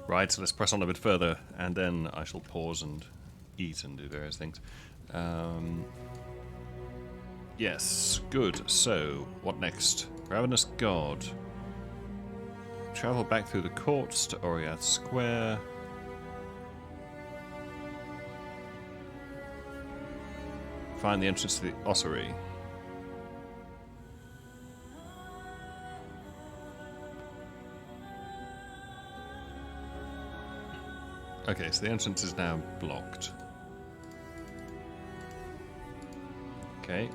Right, so let's press on a bit further, and then I shall pause and eat and do various things. Yes, good. So, what next? Ravenous God. Travel back through the courts to Oriath Square. Find the entrance to the ossuary. Okay, so the entrance is now blocked. Okay.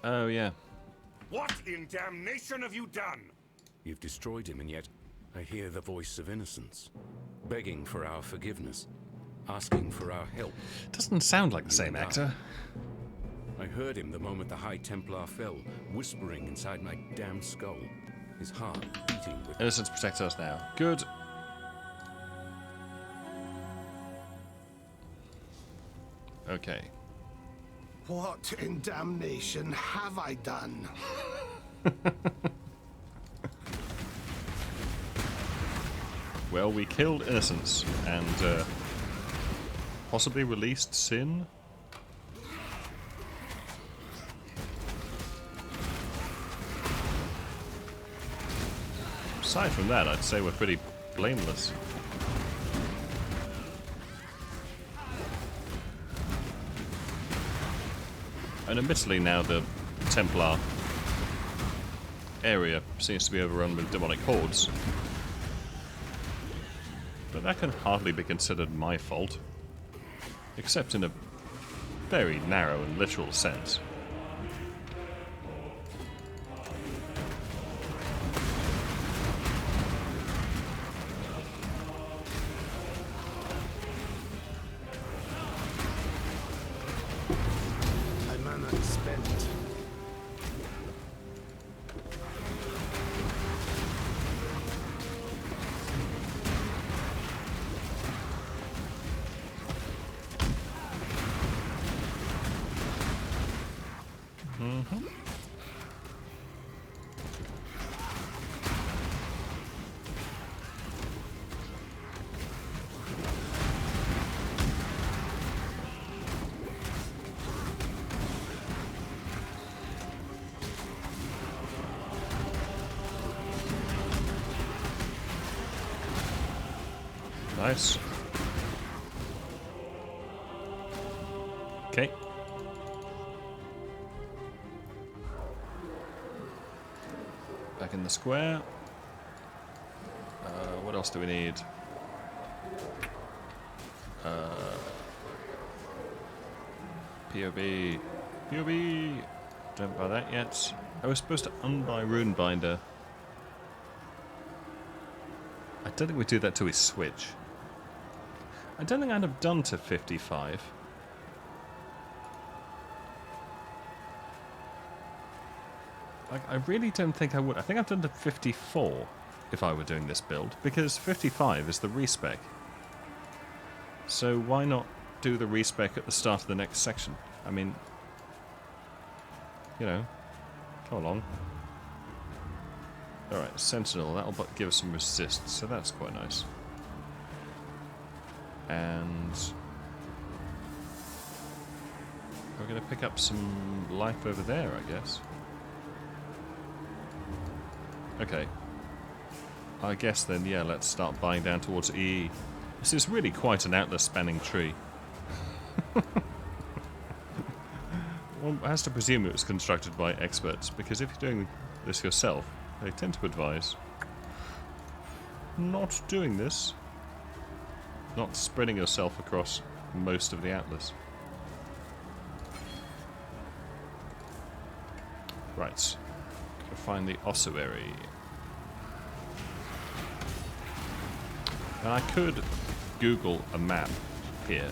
Oh, yeah. What in damnation have you done? You've destroyed him, and yet I hear the voice of innocence, begging for our forgiveness, asking for our help. Doesn't sound like the same actor. I heard him the moment the High Templar fell, whispering inside my damned skull, his heart beating with... Innocence protects us now. Good. Okay. What in damnation have I done? Well, we killed Innocence and possibly released Sin. Aside from that, I'd say we're pretty blameless. And admittedly now the Templar area seems to be overrun with demonic hordes. But that can hardly be considered my fault. Except in a very narrow and literal sense. Nice. Okay. Back in the square. What else do we need? POB. POB! Don't buy that yet. I was supposed to unbuy Runebinder. I don't think we do that till we switch. I don't think I'd have done to 55. Like, I really don't think I would. I think I've done to 54 if I were doing this build, because 55 is the respec. So why not do the respec at the start of the next section? I mean, you know, come along. Alright, Sentinel, that'll give us some resist, so that's quite nice. And we're going to pick up some life over there, I guess. Okay. I guess then, yeah, let's start buying down towards EE. This is really quite an atlas-spanning tree. One has to presume it was constructed by experts, because if you're doing this yourself, they tend to advise not doing this. Not spreading yourself across most of the atlas. Right. Gotta find the ossuary. And I could Google a map here.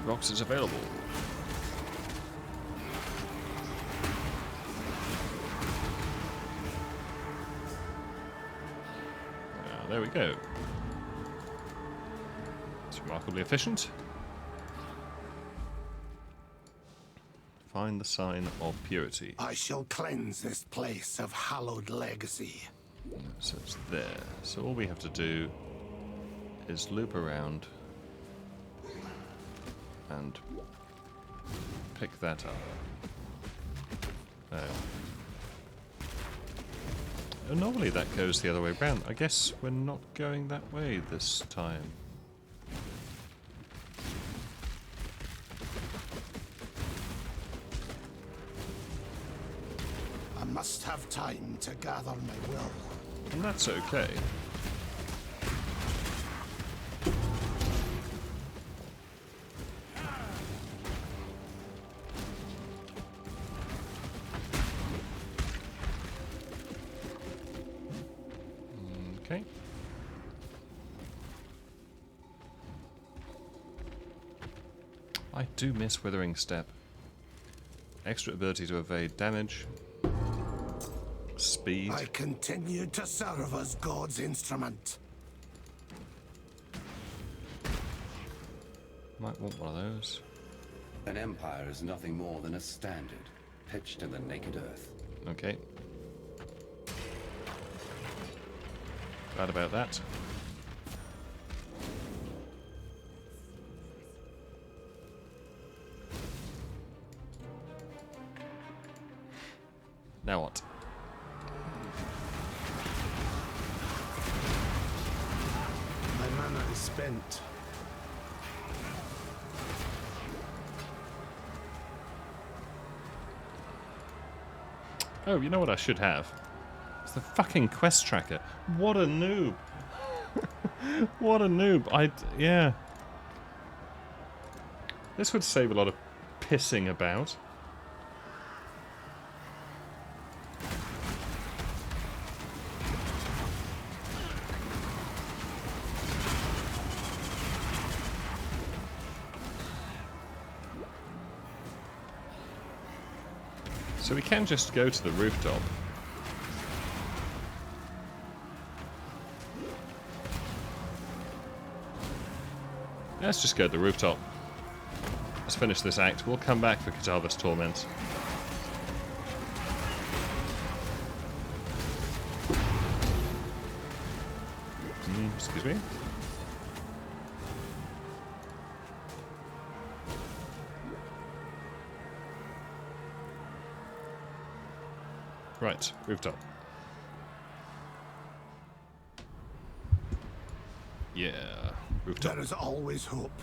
rocks is available. There we go. It's remarkably efficient. Find the sign of purity. I shall cleanse this place of hallowed legacy. So it's there. So all we have to do is loop around and pick that up. Oh, normally that goes the other way around. I guess we're not going that way this time. I must have time to gather my will. And that's okay. Okay. I do miss Withering Step. Extra ability to evade damage. Speed. I continue to serve as God's instrument. Might want one of those. An empire is nothing more than a standard, pitched in the naked earth. Okay. Glad about that. Now what? My mana is spent. Oh, you know what I should have? It's the fucking quest tracker. What a noob. What a noob. Yeah. This would save a lot of pissing about. So we can just go to the rooftop. Let's just go to the rooftop. Let's finish this act. We'll come back for Catawba's Torment. Excuse me. Right, rooftop. Yeah, rooftop. There is always hope.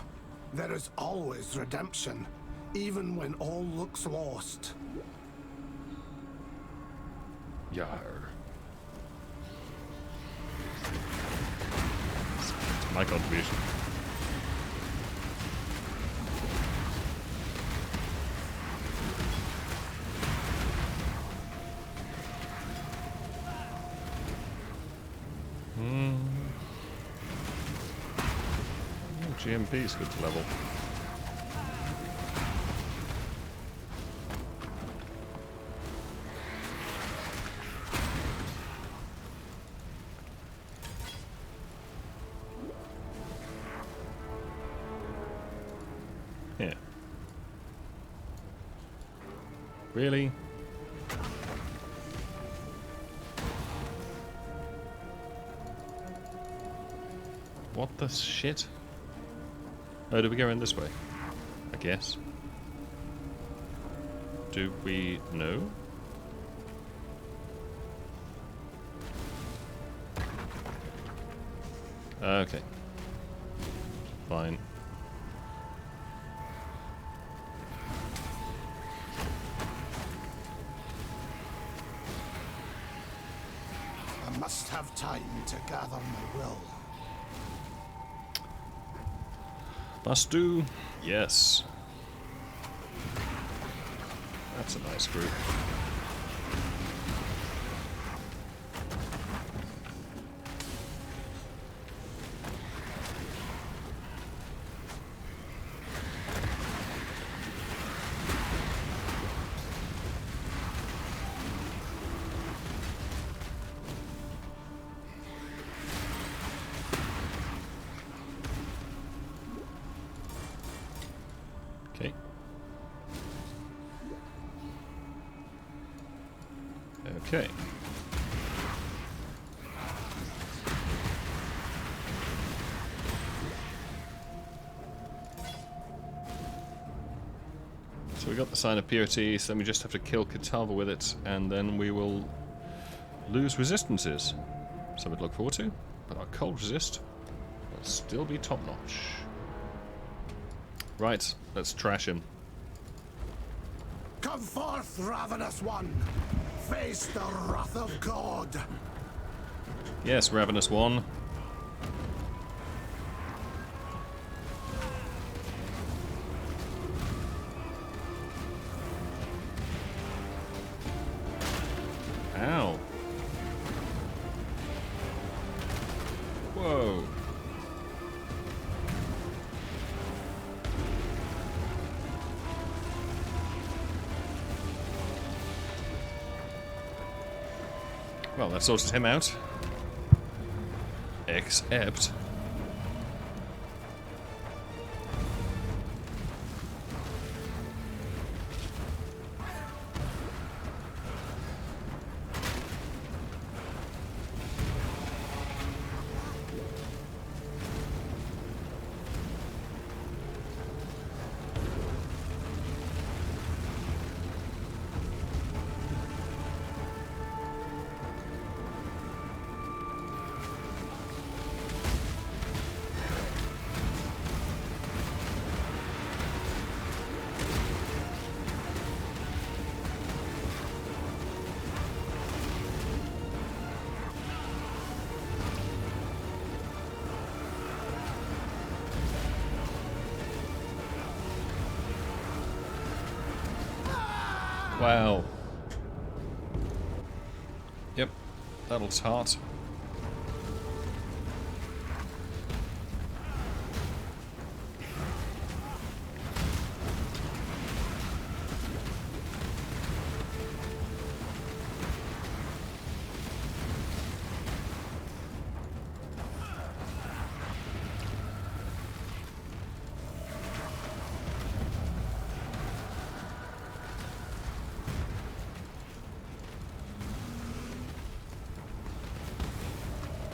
There is always redemption, even when all looks lost. Yar. It's my contribution. GMP is good to level. Yeah. Really? What the shit? Oh, do we go in this way? I guess. Do we know? Okay. Fine. I must have time to gather my will. Must do. Yes. That's a nice group. Okay. So we got the sign of purity, so then we just have to kill Kitava with it, and then we will lose resistances. Something to look forward to, but our cold resist will still be top notch. Right, let's trash him. Come forth, ravenous one! Face the wrath of God! Yes, Ravenous One. Ow. Whoa. Well, that sorted him out. Except... Wow. Yep, that looks hot.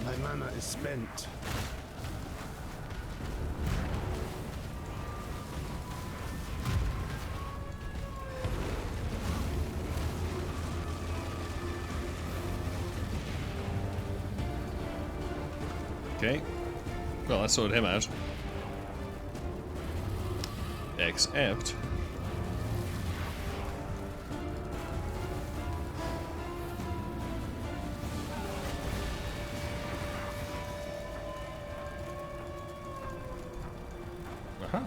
My mana is spent. Okay. Well, that sorted him out. Except... Aha.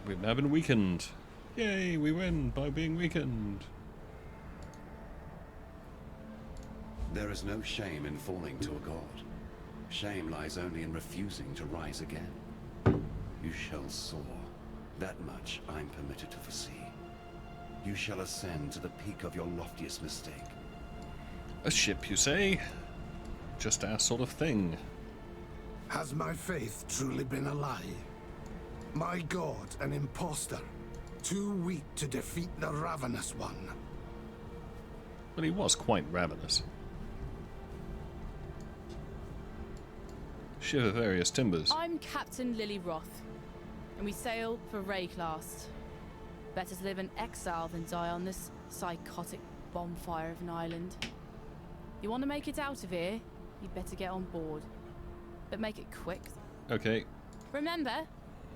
We've now been weakened. Yay, we win by being weakened. There is no shame in falling to a god. Shame lies only in refusing to rise again. You shall soar. That much I'm permitted to foresee. You shall ascend to the peak of your loftiest mistake. A ship, you say? Just our sort of thing. Has my faith truly been a lie? My god an impostor, too weak to defeat the Ravenous One. Well, he was quite ravenous. Shiver various timbers. I'm Captain Lily Roth, and we sail for Rayclast. Better to live in exile than die on this psychotic bonfire of an island. You want to make it out of here, you'd better get on board. But make it quick. Okay, Remember,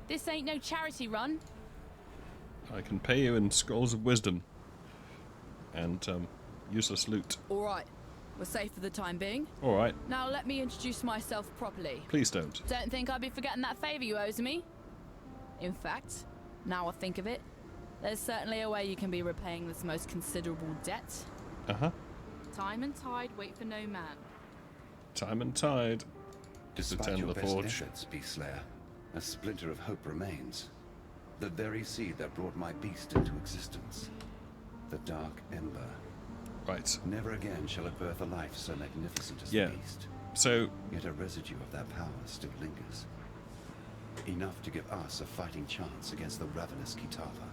this ain't no charity run. I can pay you in scrolls of wisdom. And, useless loot. All right, we're safe for the time being. Alright, Now let me introduce myself properly. please don't. Don't think I'd be forgetting that favor you owes me. In fact, now I think of it, there's certainly a way you can be repaying this most considerable debt. Uh-huh. Time and tide wait for no man. Time and tide. Despite Return to your the best forge. efforts, Beast Slayer, a splinter of hope remains. The very seed that brought my beast into existence. The Dark Ember. Right. Never again shall it birth a life so magnificent as Yeah. the beast. So, Yet a residue of that power still lingers. Enough to give us a fighting chance against the ravenous Kitava.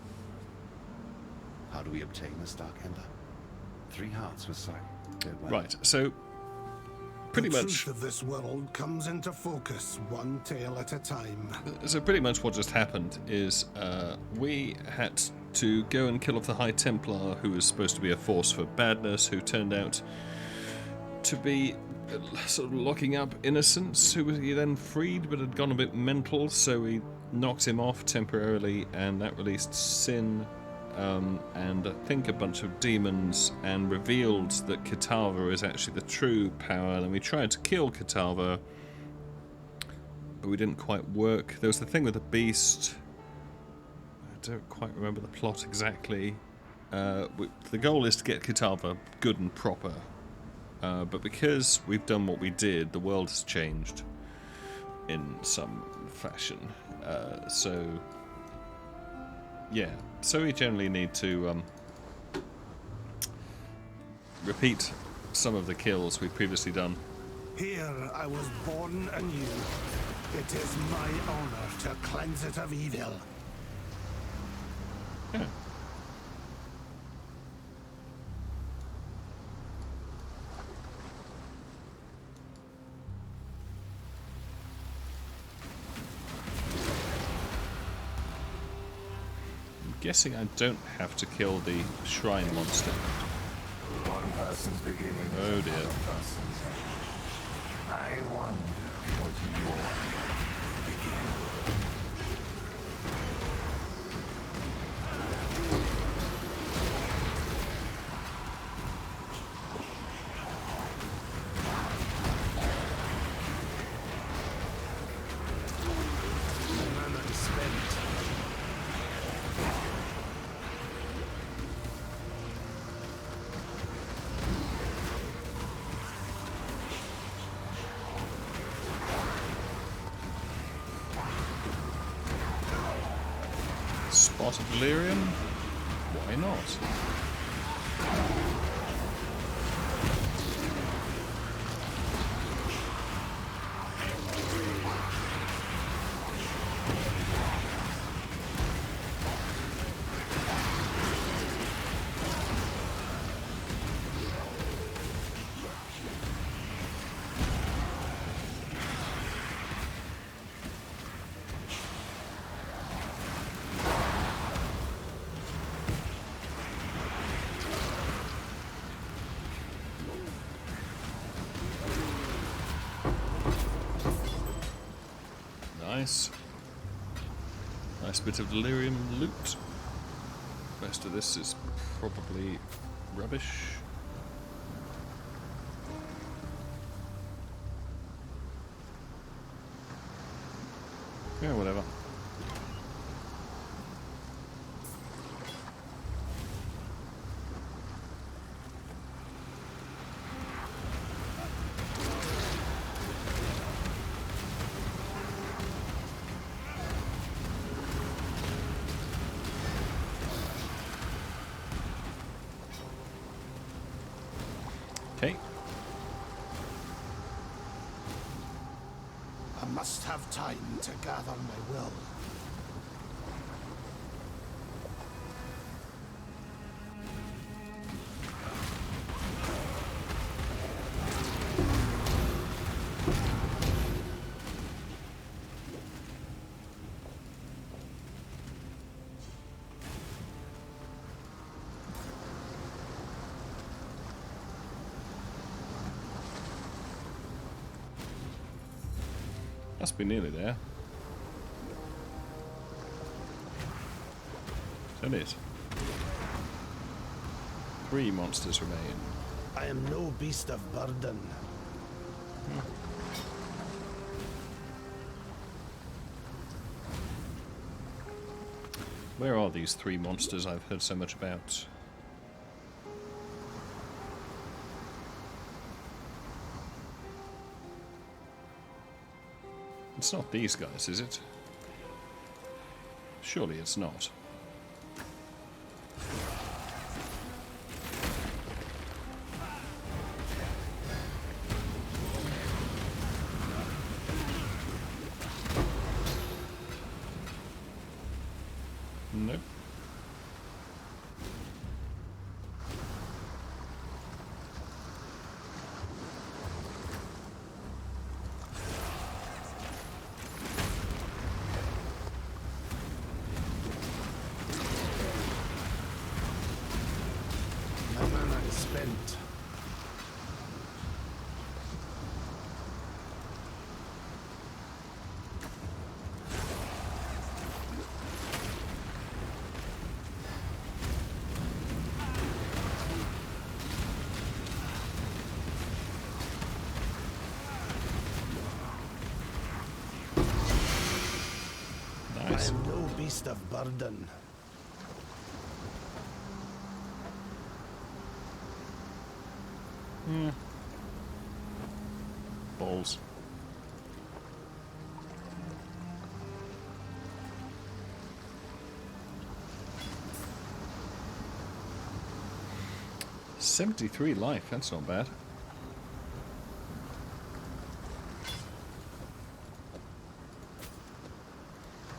How do we obtain this Dark Ember? 3 hearts were sight. Right, so pretty The much. truth of this world comes into focus one tale at a time. So pretty much what just happened is we had to go and kill off the High Templar, who was supposed to be a force for badness, who turned out to be sort of locking up innocents, who he then freed but had gone a bit mental, so we knocked him off temporarily, and that released Sin and I think a bunch of demons, and revealed that Kitava is actually the true power. And we tried to kill Kitava, but we didn't quite work. There was the thing with the beast. I don't quite remember the plot exactly. The goal is to get Kitava good and proper. But because we've done what we did, the world has changed in some fashion. Yeah, so we generally need to repeat some of the kills we've previously done. Here I was born anew. It is my honor to cleanse it of evil. Yeah. Guessing I don't have to kill the shrine monster. One person's beginning. Oh dear. Person's end. I wonder what your begin. Mana spent. Spot of delirium? Why not? Nice. Nice bit of delirium loot. Most of this is probably rubbish. Yeah, whatever. Okay. I must have time to gather my will. Must be nearly there. Is that it? 3 monsters remain. I am no beast of burden. Where are these 3 monsters I've heard so much about? It's not these guys, is it? Surely it's not. Nope. beast of burden. Balls. $73 life, that's not bad.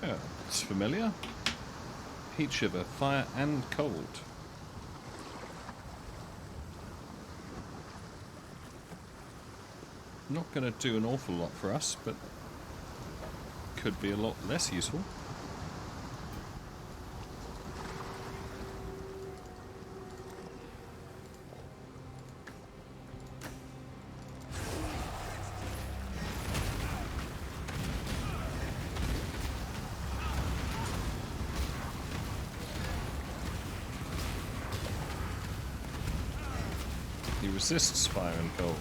Oh, it's familiar. Heat shiver, fire and cold. Not going to do an awful lot for us, but could be a lot less useful. He resists fire and cold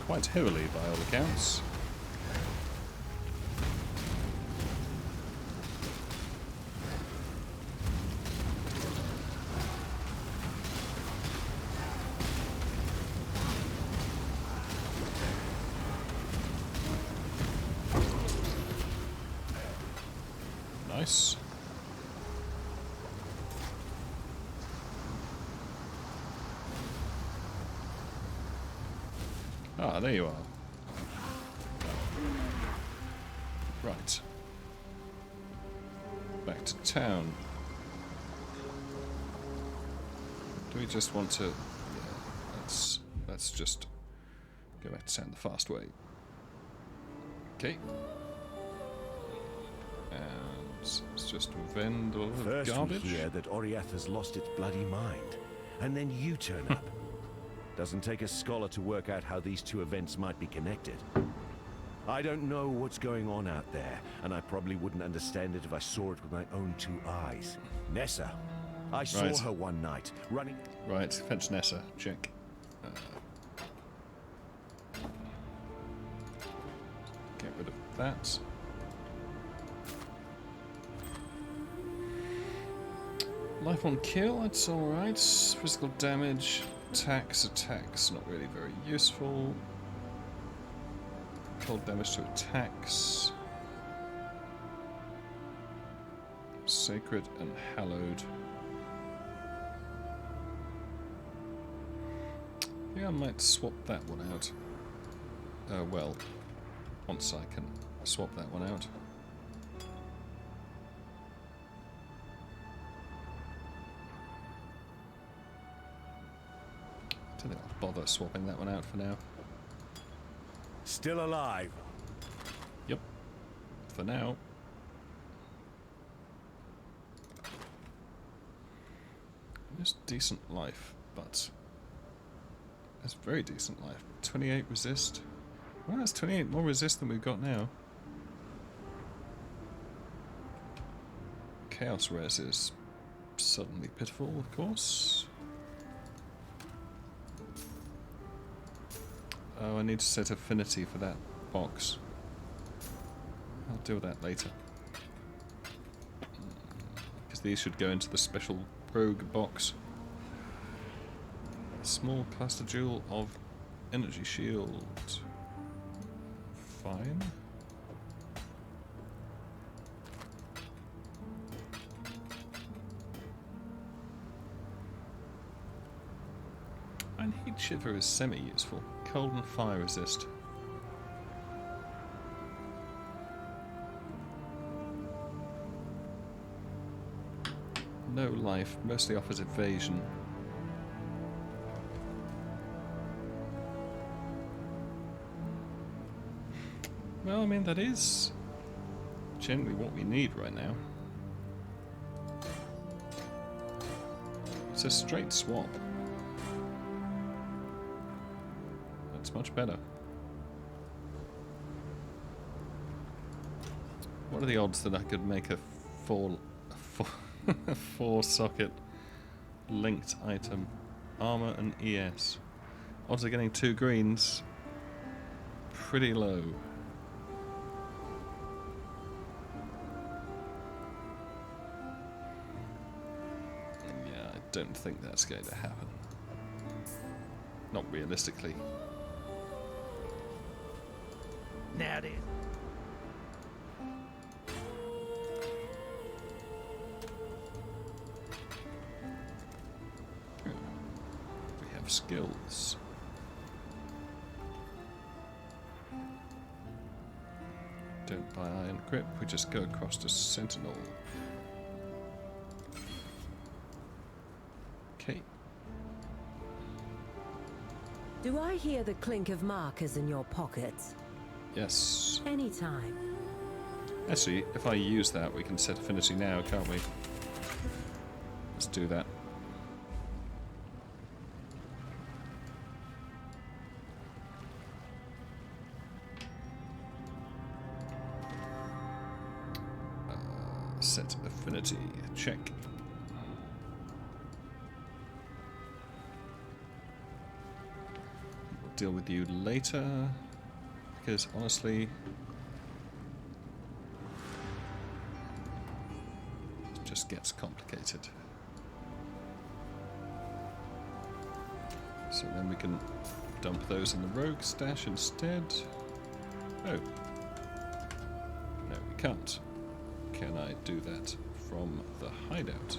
quite heavily by all accounts. Nice. Ah, there you are. Right. Back to town. Do we just want to... Yeah, let's just go back to town the fast way. Okay. And let's just vend all of the First garbage. we hear that Oriath has lost its bloody mind, and then you turn up. Doesn't take a scholar to work out how these two events might be connected. I don't know what's going on out there, and I probably wouldn't understand it if I saw it with my own two eyes. Nessa. I saw Right. her one night, running... Right, fetch Nessa. Check. Get rid of that. Life on kill, that's alright. Physical damage, attacks, not really very useful. Cold damage to attacks. Sacred and hallowed. I think I might swap that one out. Well, once I can swap that one out. I don't think I'll bother swapping that one out for now. Still alive. Yep. For now. Just decent life, but... That's very decent life. 28 resist. Well, that's 28 more resist than we've got now. Chaos res is suddenly pitiful, of course. Oh, I need to set affinity for that box. I'll deal with that later. Because these should go into the special rogue box. A small cluster jewel of energy shield. Fine. And heat shiver is semi-useful. Cold and fire resist. No life, mostly offers evasion. Well, I mean, that is generally what we need right now. It's a straight swap. That's much better. What are the odds that I could make a four socket linked item? Armor and ES. Odds of getting 2 greens, pretty low. don't think that's going to happen. Not realistically. Now then. We have skills. Don't buy iron grip, we just go across to Sentinel. Okay. Do I hear the clink of markers in your pockets? Yes. Anytime. Actually, if I use that, we can set affinity now, can't we? Let's do that. Set affinity. Check. We'll deal with you later, because honestly, it just gets complicated. So then we can dump those in the rogue stash instead. Oh. No, we can't. Can I do that from the hideout?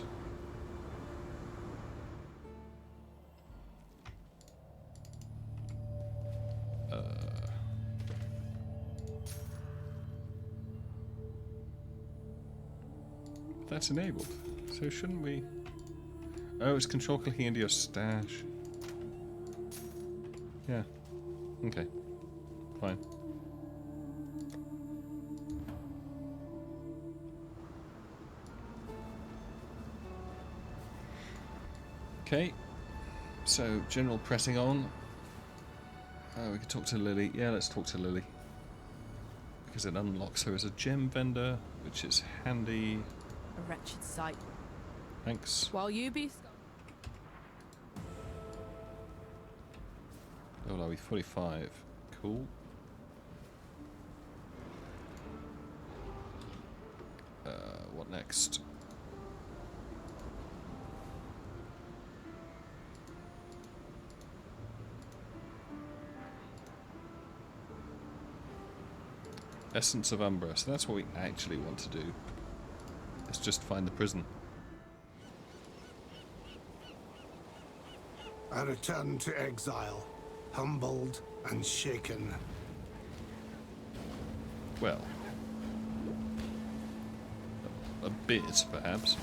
That's enabled, so shouldn't we? Oh, it's control clicking into your stash. Yeah. Okay. Fine. Okay, so general pressing on. We could talk to Lily. Yeah, let's talk to Lily. Because it unlocks her as a gem vendor, which is handy. A wretched sight. Thanks. While you be... Oh, are we 45? Cool. What next? Essence of Umbra. So that's what we actually want to do. Let's just find the prison. I return to exile, humbled and shaken. Well, a bit, perhaps.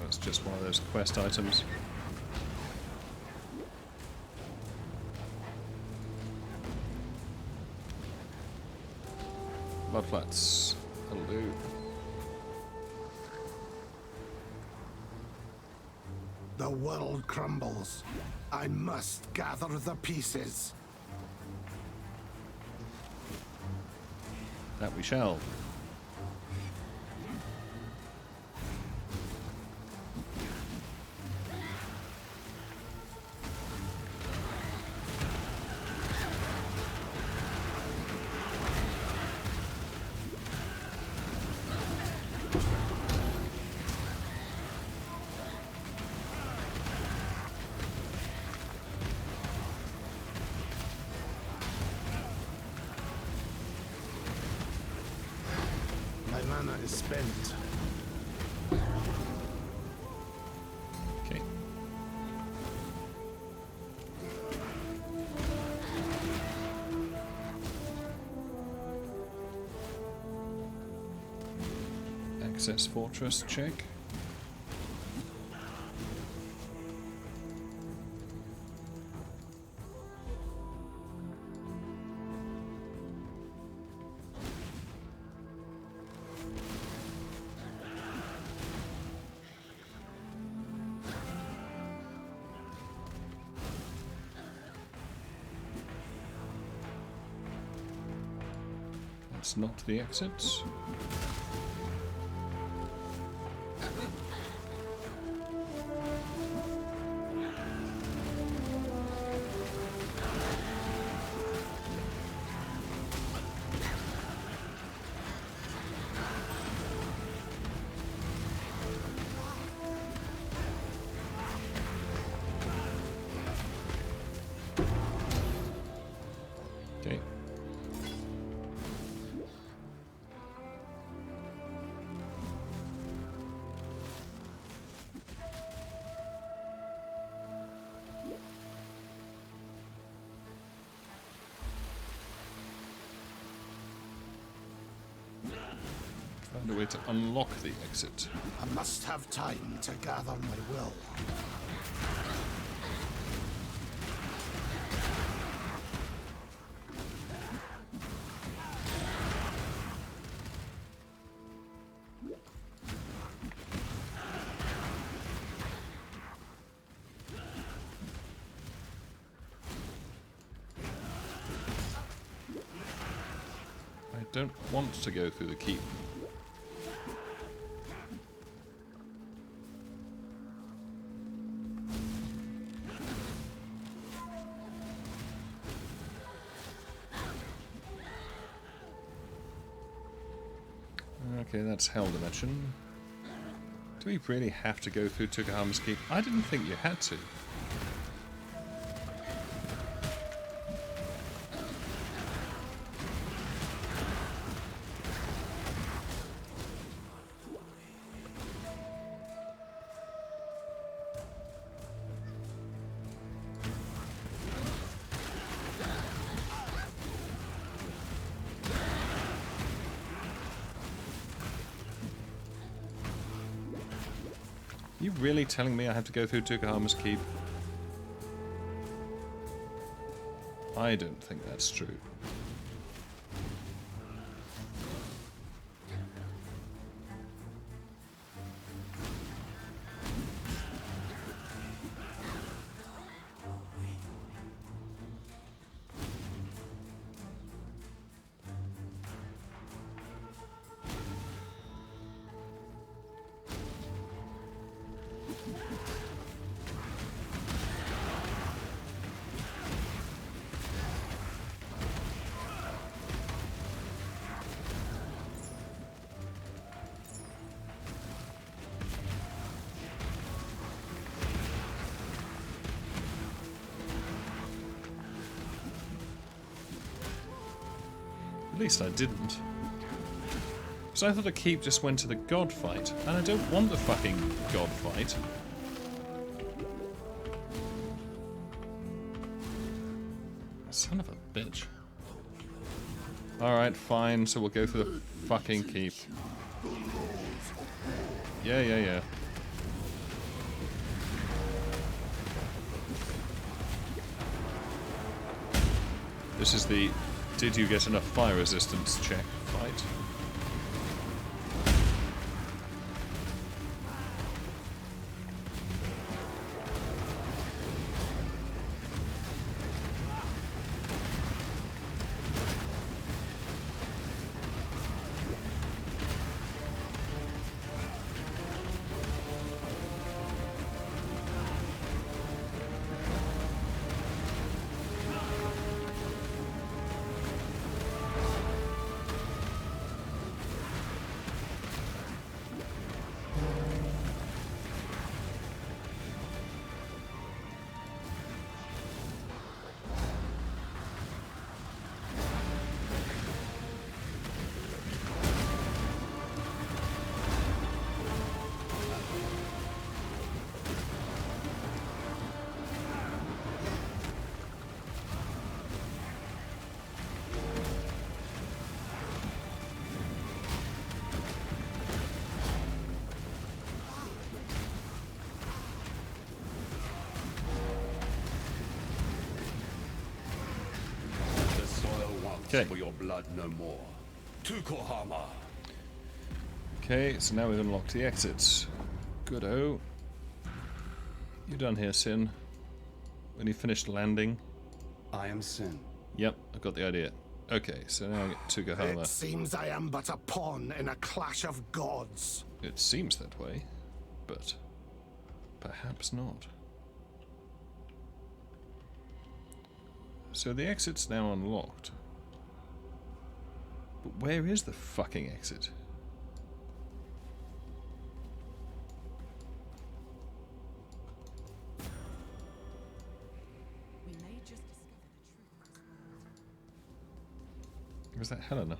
That's just one of those quest items. Mudflats. That'll do. The world crumbles. I must gather the pieces. That we shall. My mana is spent. Okay. Access fortress, check. That's not the exit. Okay. Find a way to unlock the exit. I must have time to gather my will. I don't want to go through the keep. Okay, that's Hell Dimension. Do we really have to go through Tukahama's Keep? I didn't think you had to. You really telling me I have to go through Tukahama's Keep? I don't think that's true. At least I didn't. Because I thought the keep just went to the god fight, and I don't want the fucking god fight. Son of a bitch. Alright, fine, so we'll go for the fucking keep. Yeah. This is the did you get enough fire resistance check fight. Okay. For your blood no more. Tukohama. Okay, so now we've unlocked the exits. Good-o. You done here, Sin? When you finished landing? I am Sin. Yep, I got the idea. Okay, so now I get Tugahama. It seems I am but a pawn in a clash of gods. It seems that way, but perhaps not. So the exit's now unlocked. But where is the fucking exit? We may just discover the truth. Was that Helena?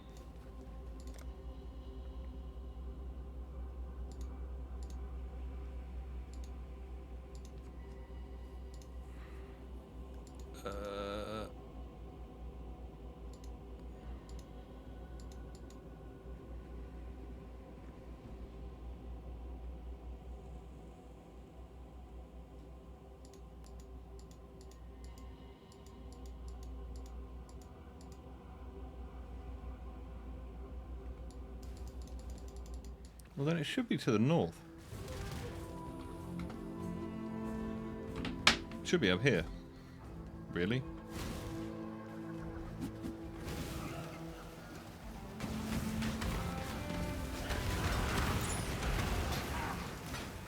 Well, then it should be to the north. Should be up here. Really?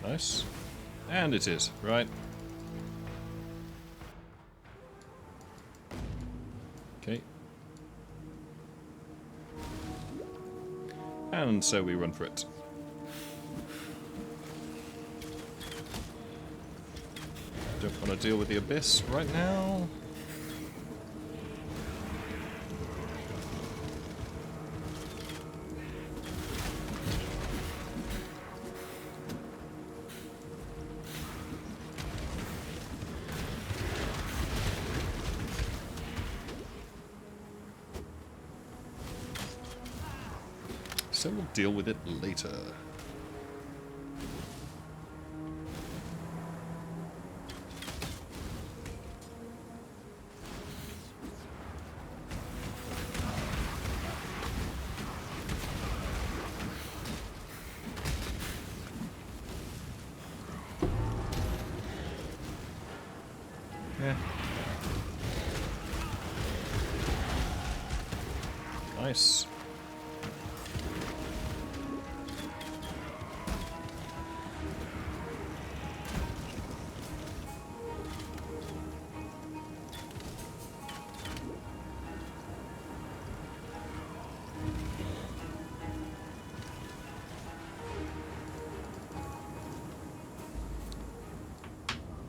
Nice. And it is, right? Okay. And so we run for it. Don't want to deal with the abyss right now. So we'll deal with it later. Yeah. Nice.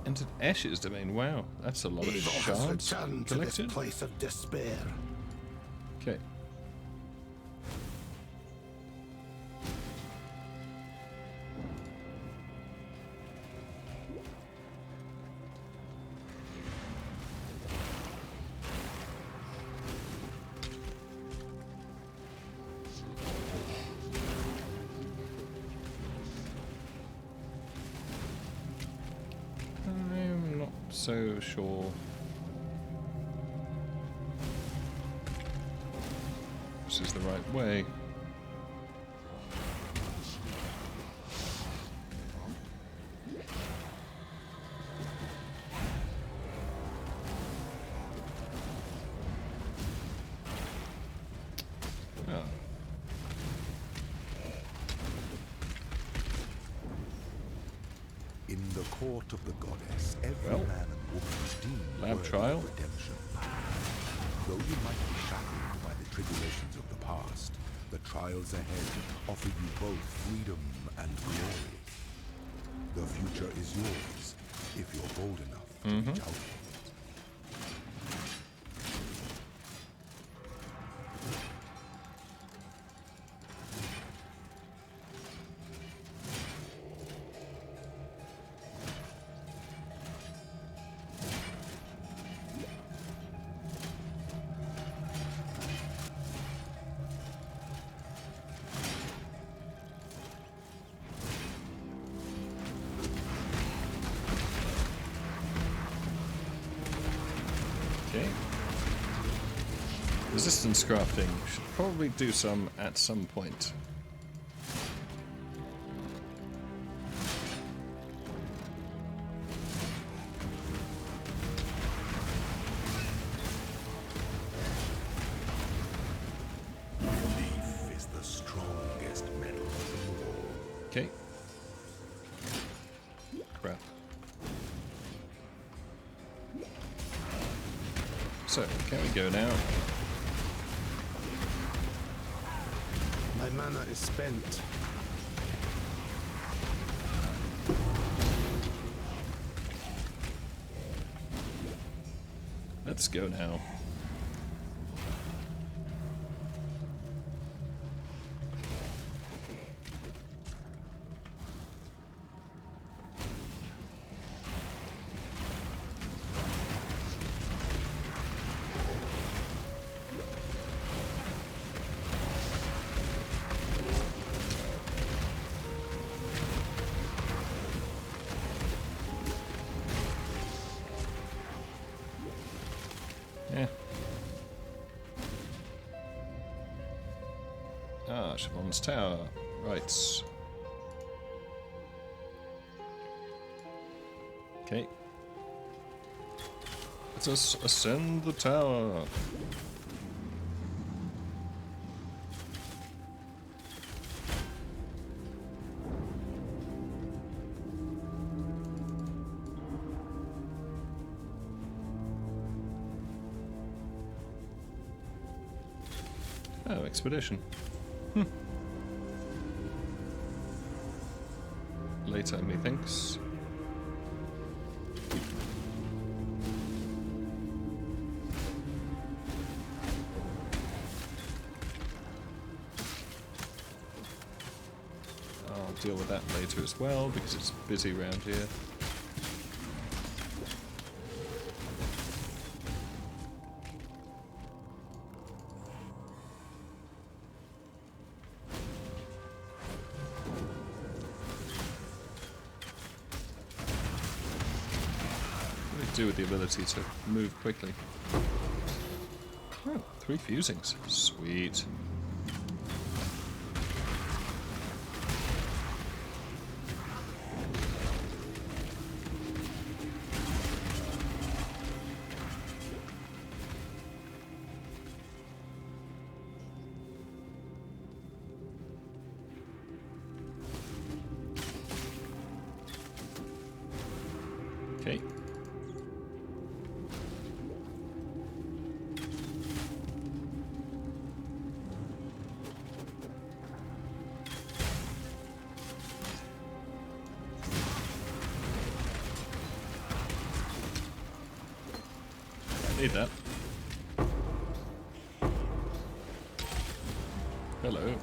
Entered Ash's domain. Wow, that's a lot of Evil has shards returned to this collected. place of despair. Okay. I'm not so sure. This is the right way. Oh. In the court of the goddess, every Well, man and woman is deemed lab worthy trial. of redemption. Though you might be shackled by the tribulations of the past, the trials ahead offer you both freedom and glory. The future is yours if you're bold enough to reach out. Okay. Resistance crafting. Should probably do some at some point. So, can we go now? My mana is spent. Let's go now. Yeah. Ah, Siobhan's Tower. Right. Okay. Let us ascend the tower. Oh, expedition. Later, methinks. I'll deal with that later as well, because it's busy around here. Do with the ability to move quickly. Oh, 3 fusings. Sweet. Okay. Need that. Hello.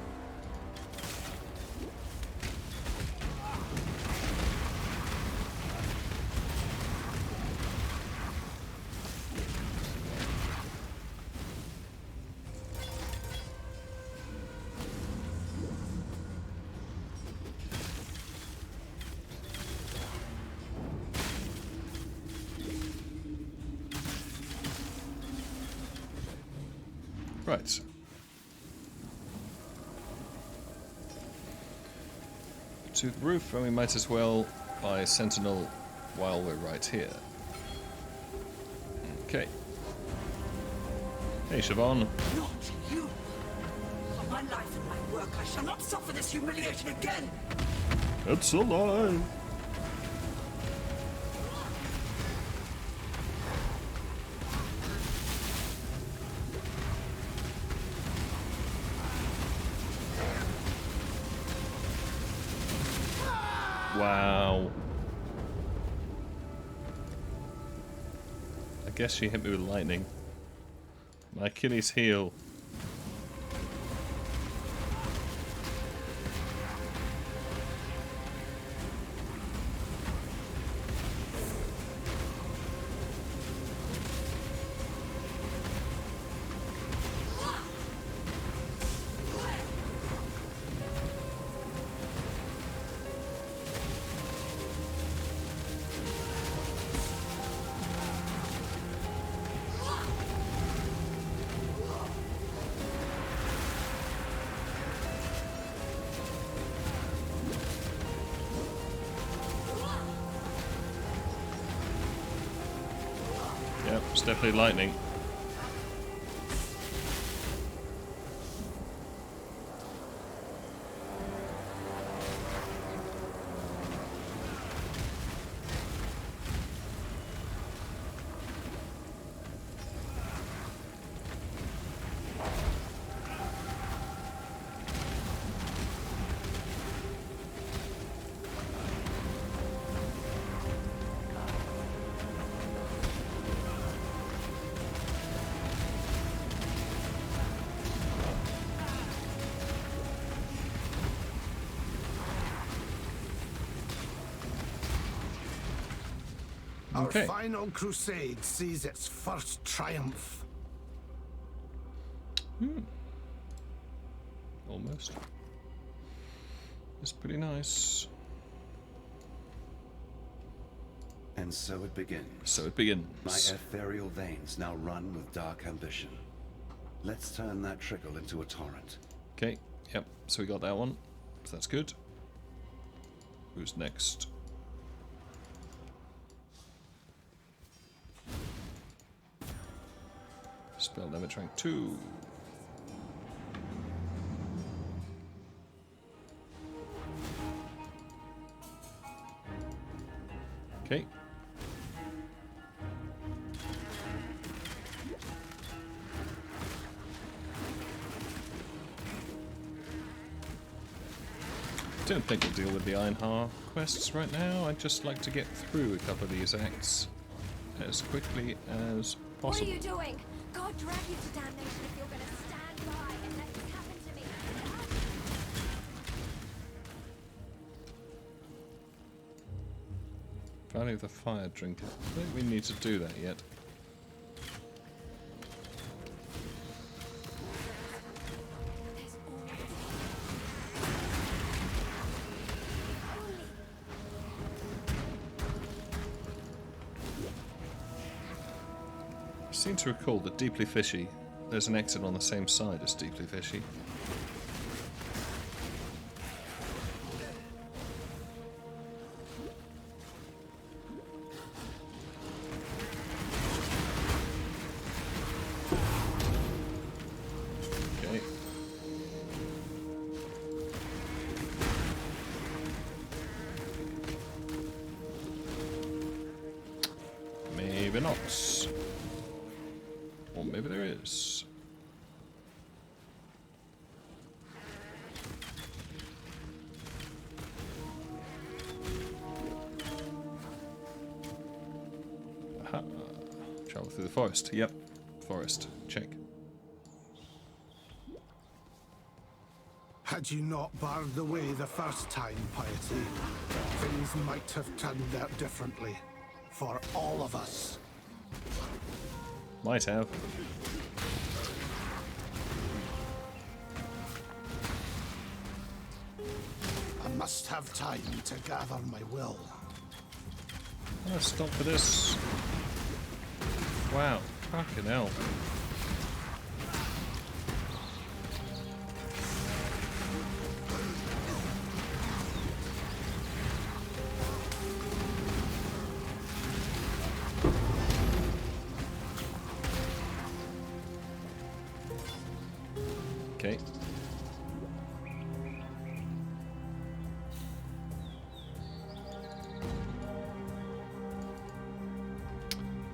Right. To the roof, and we might as well buy Sentinel while we're right here. Okay. Hey, Siobhan. Not you! For my life and my work, I shall not suffer this humiliation again! It's a lie! Wow. I guess she hit me with lightning. My Achilles heel. Yep, it's definitely lightning. Our Okay. final crusade sees its first triumph. Almost. It's pretty nice. And so it begins. So it begins. My ethereal veins now run with dark ambition. Let's turn that trickle into a torrent. Okay, yep, so we got that one. So that's good. Who's next? Spell damage rank 2. Okay. Don't think we'll deal with the Ironheart quests right now. I'd just like to get through a couple of these acts as quickly as possible. What are you doing? God drag you to damnation if you're going to stand by and let this happen to me. Valley of the Fire Drinker. I don't think we need to do that yet. I seem to recall that Deeply Fishy, there's an exit on the same side as Deeply Fishy. Okay. Maybe not. Or maybe there is. Aha. Travel through the forest. Yep. Forest. Check. Had you not barred the way the first time, Piety, things might have turned out differently. For all of us. Might have. I must have time to gather my will. Let's stop for this. Wow. Fucking hell. Okay.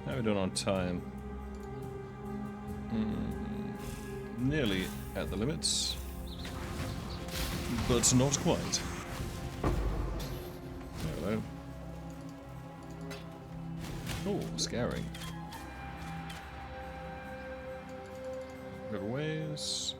How are we doing on time? Nearly at the limits, but not quite. Hello. Oh, scary. Riverways.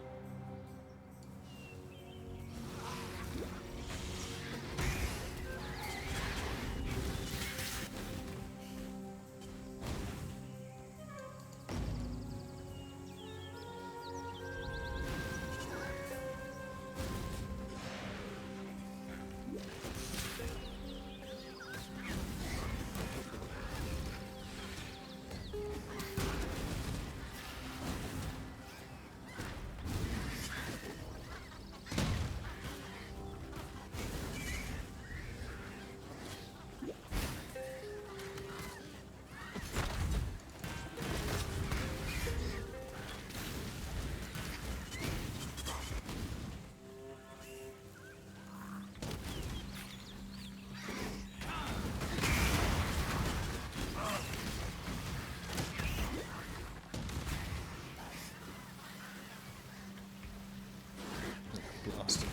Blasted.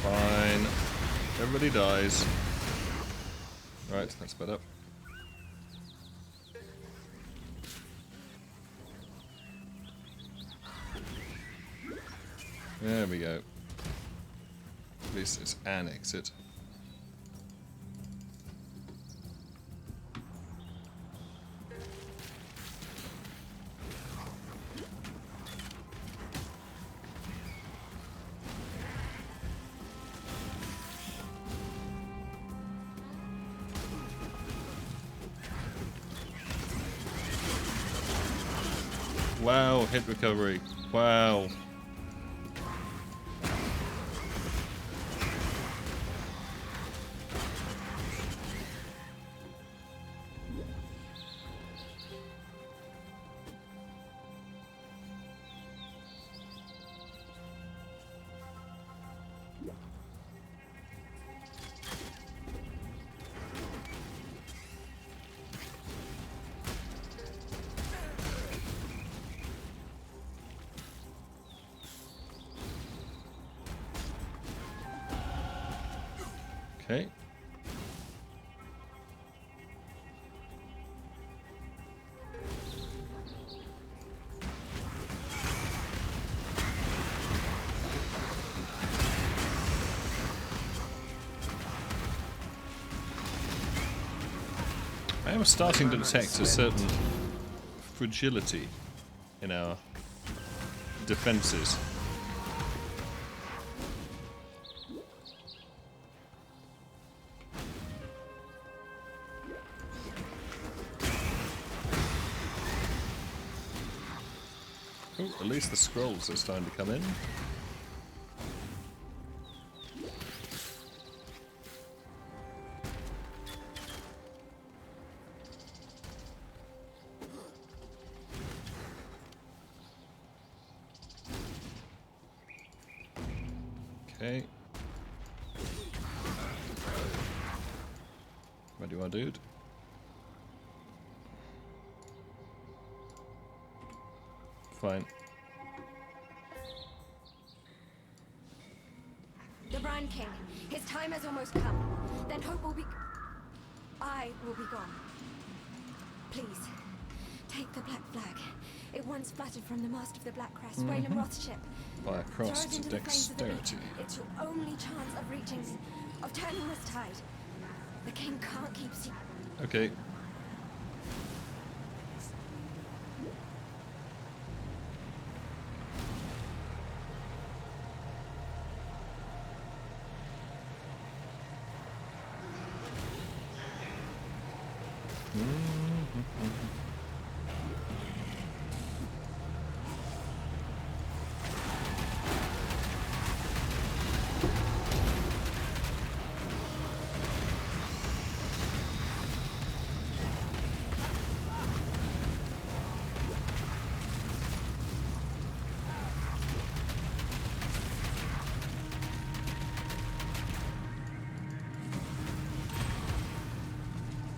Fine. Everybody dies. Right, that's better. There we go. At least it's an exit. Wow, hit recovery. Wow. Okay. I am starting to detect a certain fragility in our defenses. Oh, at least the scrolls are starting to come in. Okay. Where do you want, dude? Fine. The Brand King. His time has almost come. Then hope will be... I will be gone. Please, take the Black Flag. It once fluttered from the mast of the Black Crest, Waylon Roth's ship. By a Throw crossed it into the flames of the dexterity. beach. It's your only chance of reaching... of turning this tide. The King can't keep... Okay.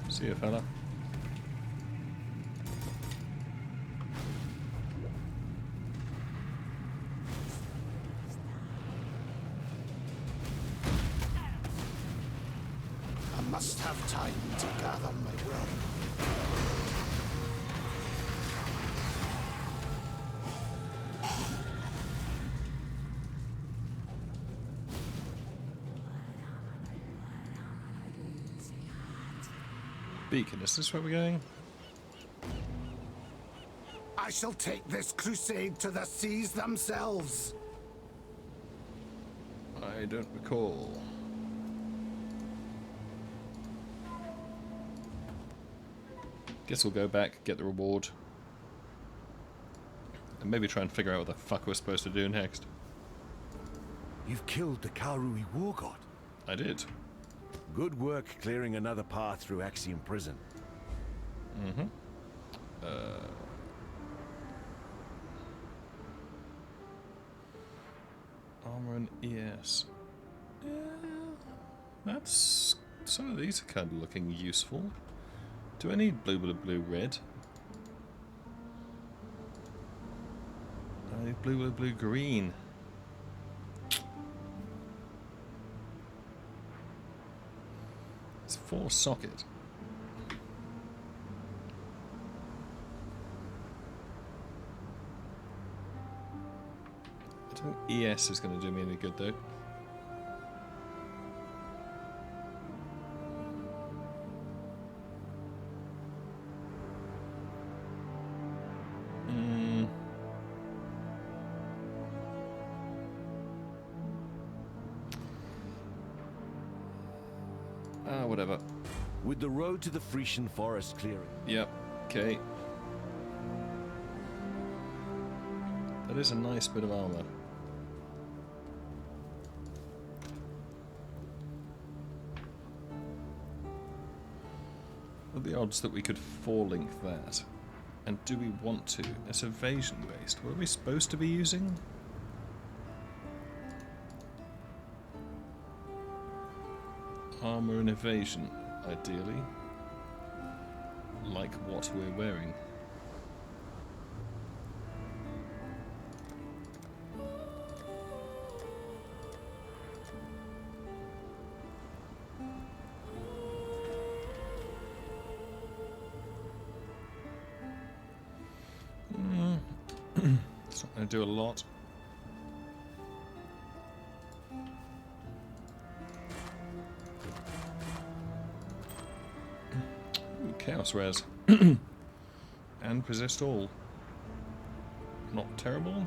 See you, fella. I must have time to gather my will. Beacon, is this where we're going? I shall take this crusade to the seas themselves. I don't recall. Guess we'll go back, get the reward. And maybe try and figure out what the fuck we're supposed to do next. You've killed the Karui war god. I did. Good work clearing another path through Axiom Prison. Mm-hmm. Armor and ES. That's... Some of these are kind of looking useful. Do I need blue, blue, blue, red? I need blue, blue, blue, green. It's 4 socket. I don't think ES is going to do me any good though. Whatever. With the road to the Frisian forest clearing. Yep, okay. That is a nice bit of armor. What are the odds that we could four-link that? And do we want to? It's evasion-based. What are we supposed to be using? Armor and evasion, ideally. Like what we're wearing. It's not going to do a lot. Ooh, chaos rares. And possessed all. Not terrible.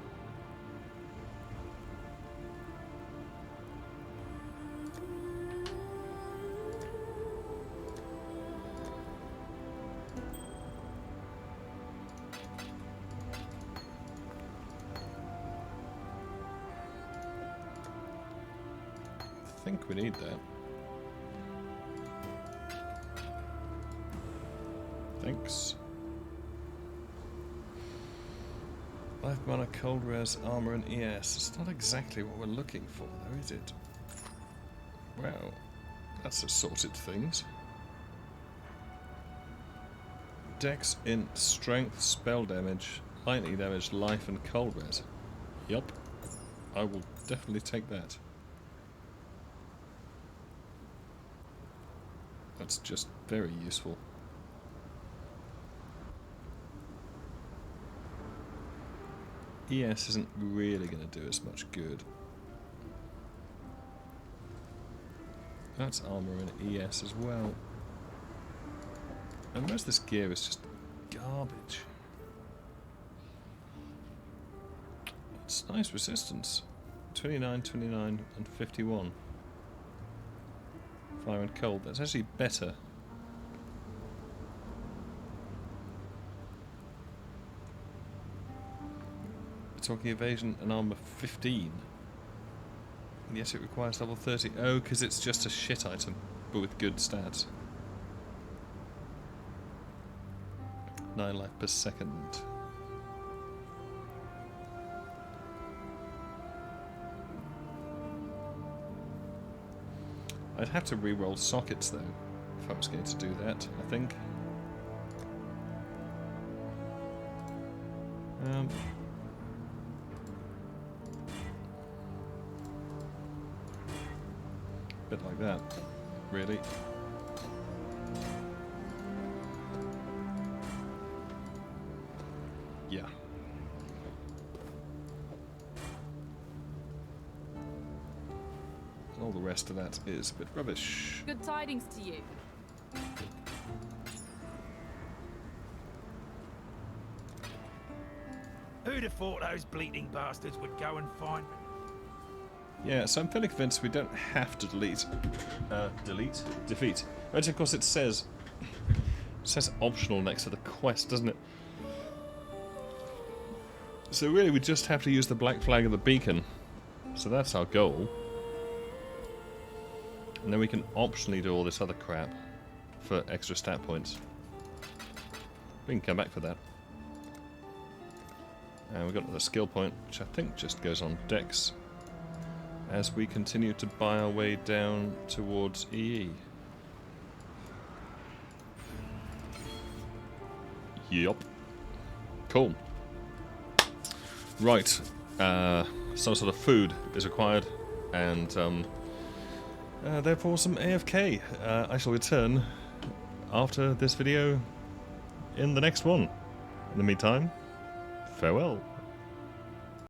I think we need that. Thanks. Life mana, cold res, armor, and ES. It's not exactly what we're looking for, though, is it? Well, that's assorted things. Dex, int, strength, spell damage, lightning damage, life, and cold res. Yup. I will definitely take that. That's just very useful. ES isn't really going to do as much good. That's armor and ES as well. And most of this gear is just garbage. It's nice resistance. 29, 29, and 51. Fire and cold. That's actually better. We're talking evasion and armor 15. And yes, it requires level 30. Oh, because it's just a shit item, but with good stats. 9 life per second. I'd have to re-roll sockets though, if I was going to do that, I think. Bit like that, really. Yeah. All the rest of that is a bit rubbish. Good tidings to you. Who'd have thought those bleating bastards would go and find me? Yeah, so I'm fairly convinced we don't have to defeat. Which of course it says optional next to the quest, doesn't it? So really we just have to use the black flag of the beacon. So that's our goal. And then we can optionally do all this other crap for extra stat points. We can come back for that. And we've got another skill point, which I think just goes on Dex, as we continue to buy our way down towards EE. Yup. Cool. Right. Some sort of food is required, and therefore some AFK. I shall return after this video in the next one. In the meantime, farewell.